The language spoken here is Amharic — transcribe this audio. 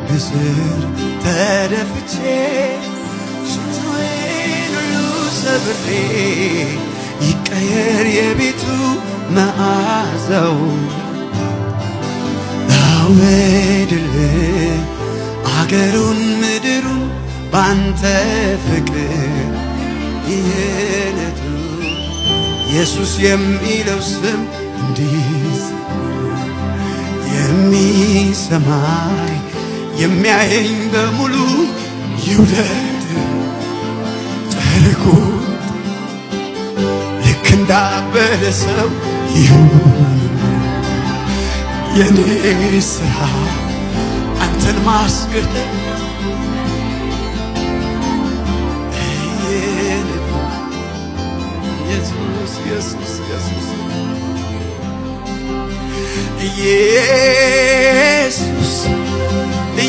بزر تدفچه ሽቶዬን ሁሉ ሰብሬ ይቀየር የቤቱ መዓዛው ላወድልህ አገሩን ምድሩን ባንተ ፍቅር ይህነቱ ኢየሱስ የሚለው ስም እንዲህ የሚሰማይ የሚያየኝ በሙሉ ይውደድ ጠልቁት ልክ እንዳበደ ሰው ይሁን የኔ ስራ አንተን ማስገደል ኢየሱስ ኢየሱስ ኢየሱስ ኢየሱስ